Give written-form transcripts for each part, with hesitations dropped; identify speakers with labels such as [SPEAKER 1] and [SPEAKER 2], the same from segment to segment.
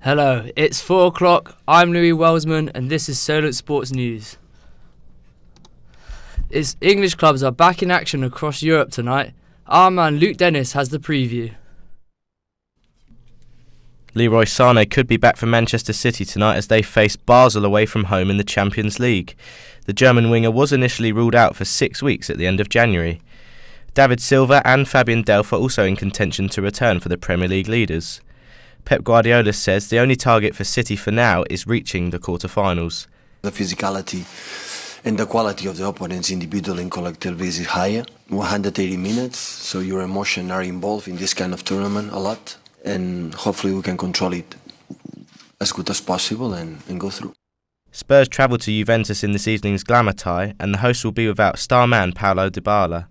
[SPEAKER 1] Hello, it's 4 o'clock. I'm Louis Wellsman and this is Solent Sports News. Its English clubs are back in action across Europe tonight. Our man Luke Dennis has the preview.
[SPEAKER 2] Leroy Sané could be back for Manchester City tonight as they face Basel away from home in the Champions League. The German winger was initially ruled out for 6 weeks at the end of January. David Silva and Fabian Delph are also in contention to return for the Premier League leaders. Pep Guardiola says the only target for City for now is reaching the quarter-finals.
[SPEAKER 3] The physicality and the quality of the opponents, individual and collective, is higher. 180 minutes, so your emotions are involved in this kind of tournament a lot. And hopefully we can control it as good as possible and go through.
[SPEAKER 2] Spurs travel to Juventus in this evening's glamour tie, and the hosts will be without star man Paulo Dybala.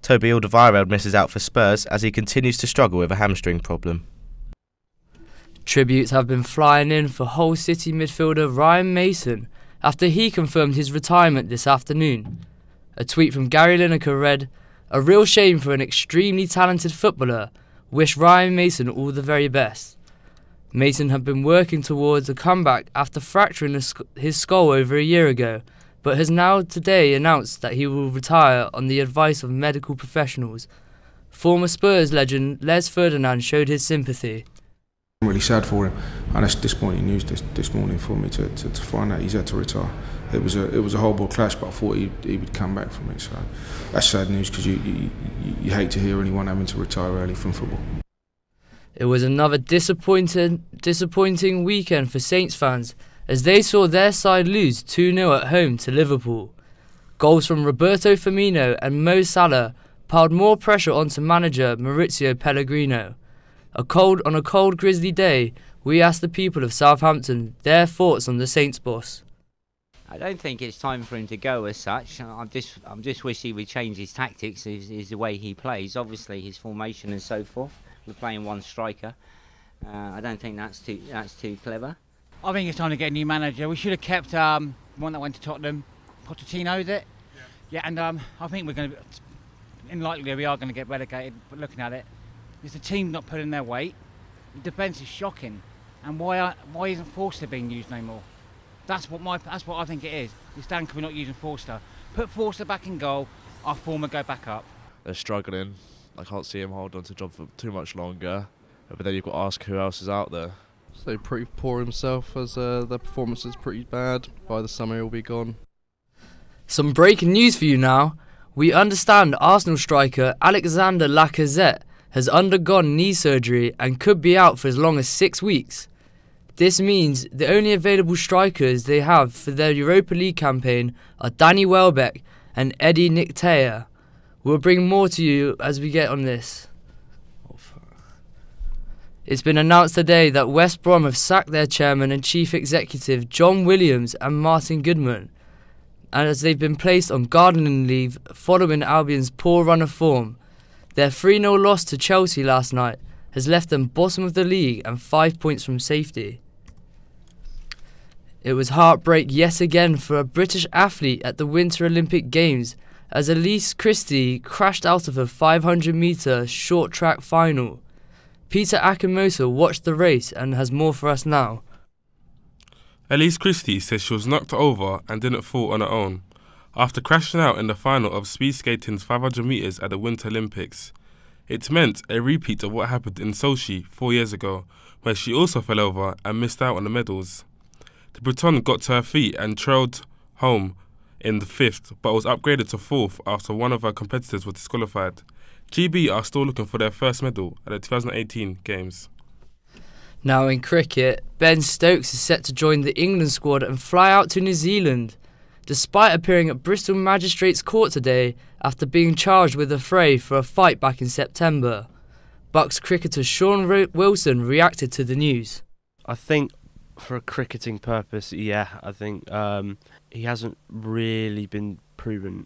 [SPEAKER 2] Toby Alderweireld misses out for Spurs as he continues to struggle with a hamstring problem.
[SPEAKER 1] Tributes have been flying in for Hull City midfielder Ryan Mason after he confirmed his retirement this afternoon. A tweet from Gary Lineker read, "A real shame for an extremely talented footballer. Wish Ryan Mason all the very best." Mason had been working towards a comeback after fracturing his skull over a year ago, but has now today announced that he will retire on the advice of medical professionals. Former Spurs legend Les Ferdinand showed his sympathy.
[SPEAKER 4] I'm really sad for him, and it's disappointing news this morning for me to find out he's had to retire. It was a horrible clash, but I thought he would come back from it. So that's sad news because you hate to hear anyone having to retire early from football.
[SPEAKER 1] It was another disappointing weekend for Saints fans as they saw their side lose 2-0 at home to Liverpool. Goals from Roberto Firmino and Mo Salah piled more pressure onto manager Maurizio Pellegrino. On a cold, grisly day, we asked the people of Southampton their thoughts on the Saints boss.
[SPEAKER 5] I don't think it's time for him to go as such. I'm just wish he would change his tactics, is the way he plays. Obviously, his formation and so forth. We're playing one striker. I don't think that's too clever.
[SPEAKER 6] I think it's time to get a new manager. We should have kept one that went to Tottenham. Pochettino, is it? Yeah, and I think we're going to, in likelihood, we are going to get relegated. But looking at it, is the team not putting their weight? The defence is shocking, and why isn't Forster being used no more? That's what I think it is. It's Dan, we're not using Forster. Put Forster back in goal. Our form will go back up.
[SPEAKER 7] They're struggling. I can't see him hold on to the job for too much longer. But then you've got to ask who else is out there.
[SPEAKER 8] So pretty poor himself as their performance is pretty bad. By the summer he'll be gone.
[SPEAKER 1] Some breaking news for you now. We understand Arsenal striker Alexander Lacazette has undergone knee surgery and could be out for as long as 6 weeks. This means the only available strikers they have for their Europa League campaign are Danny Welbeck and Eddie Nketiah. We'll bring more to you as we get on this. It's been announced today that West Brom have sacked their chairman and chief executive John Williams and Martin Goodman, and as they've been placed on gardening leave following Albion's poor run of form. Their 3-0 loss to Chelsea last night has left them bottom of the league and 5 points from safety. It was heartbreak yet again for a British athlete at the Winter Olympic Games as Elise Christie crashed out of a 500-metre short track final. Peter Akimosa watched the race and has more for us now.
[SPEAKER 9] Elise Christie says she was knocked over and didn't fall on her own after crashing out in the final of speed skating's 500 metres at the Winter Olympics. It meant a repeat of what happened in Sochi 4 years ago, where she also fell over and missed out on the medals. The Breton got to her feet and trailed home in the 5th, but was upgraded to 4th after one of her competitors was disqualified. GB are still looking for their first medal at the 2018 Games.
[SPEAKER 1] Now in cricket, Ben Stokes is set to join the England squad and fly out to New Zealand, despite appearing at Bristol Magistrates Court today after being charged with a fray for a fight back in September. Bucks cricketer Sean Wilson reacted to the news.
[SPEAKER 10] I think for a cricketing purpose, I think he hasn't really been proven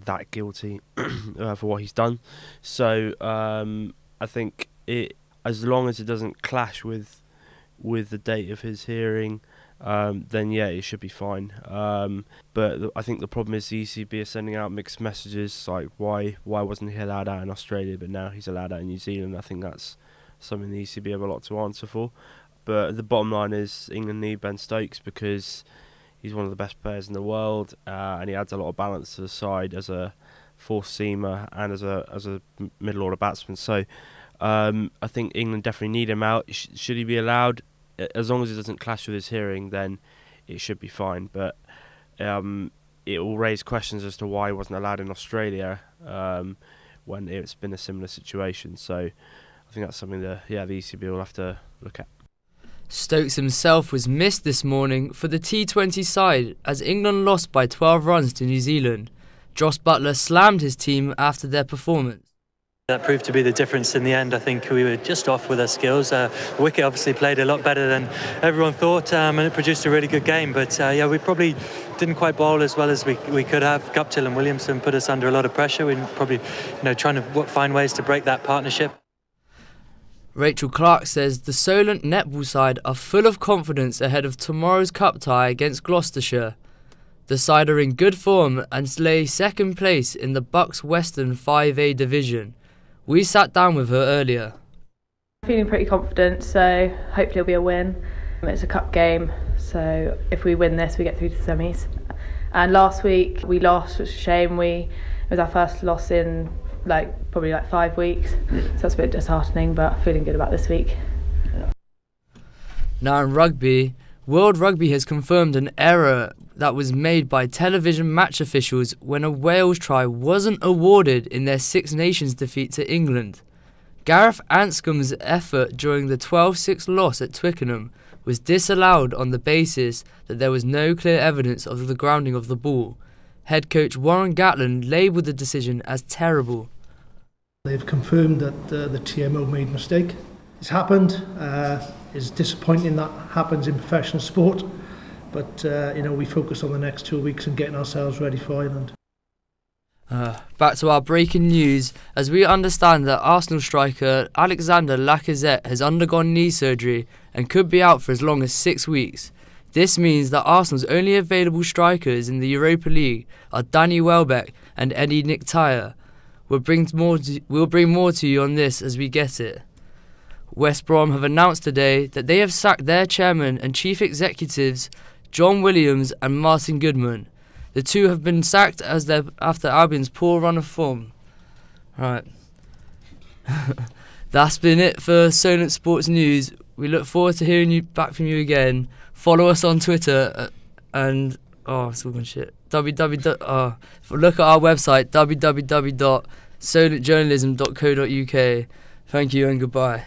[SPEAKER 10] that guilty for what he's done. So I think as long as it doesn't clash with the date of his hearing, then it should be fine. But I think the problem is the ECB are sending out mixed messages, like why wasn't he allowed out in Australia, but now he's allowed out in New Zealand. I think that's something the ECB have a lot to answer for. But the bottom line is England need Ben Stokes because he's one of the best players in the world, and he adds a lot of balance to the side as a fourth seamer and as a middle order batsman. So I think England definitely need him out. Should he be allowed? As long as it doesn't clash with his hearing, then it should be fine. But it will raise questions as to why he wasn't allowed in Australia when it's been a similar situation. So I think that's something that the ECB will have to look at.
[SPEAKER 1] Stokes himself was missed this morning for the T20 side as England lost by 12 runs to New Zealand. Joss Buttler slammed his team after their performance.
[SPEAKER 11] That proved to be the difference in the end. I think we were just off with our skills. Wicket obviously played a lot better than everyone thought, and it produced a really good game. But we probably didn't quite bowl as well as we could have. Guptill and Williamson put us under a lot of pressure. We're probably trying to find ways to break that partnership.
[SPEAKER 1] Rachel Clark says the Solent netball side are full of confidence ahead of tomorrow's cup tie against Gloucestershire. The side are in good form and lay second place in the Bucks Western 5A division. We sat down with her earlier.
[SPEAKER 12] Feeling pretty confident, so hopefully it'll be a win. It's a cup game, so if we win this, we get through to the semis. And last week we lost, which is a shame. It was our first loss in probably 5 weeks, so that's a bit disheartening, but feeling good about this week.
[SPEAKER 1] Now in rugby, World Rugby has confirmed an error that was made by television match officials when a Wales try wasn't awarded in their Six Nations defeat to England. Gareth Anscombe's effort during the 12-6 loss at Twickenham was disallowed on the basis that there was no clear evidence of the grounding of the ball. Head coach Warren Gatland labelled the decision as terrible.
[SPEAKER 13] They've confirmed that the TMO made a mistake. It's happened. It's disappointing that happens in professional sport, but we focus on the next 2 weeks and getting ourselves ready for Ireland.
[SPEAKER 1] Back to our breaking news, as we understand that Arsenal striker Alexander Lacazette has undergone knee surgery and could be out for as long as 6 weeks. This means that Arsenal's only available strikers in the Europa League are Danny Welbeck and Eddie Nketiah. We'll bring more to you on this as we get it. West Brom have announced today that they have sacked their chairman and chief executives John Williams and Martin Goodman. The two have been sacked after Albion's poor run of form. Right. That's been it for Solent Sports News. We look forward to hearing back from you again. Follow us on Twitter and it's all gone shit. Look at our website www.solentjournalism.co.uk. Thank you and goodbye.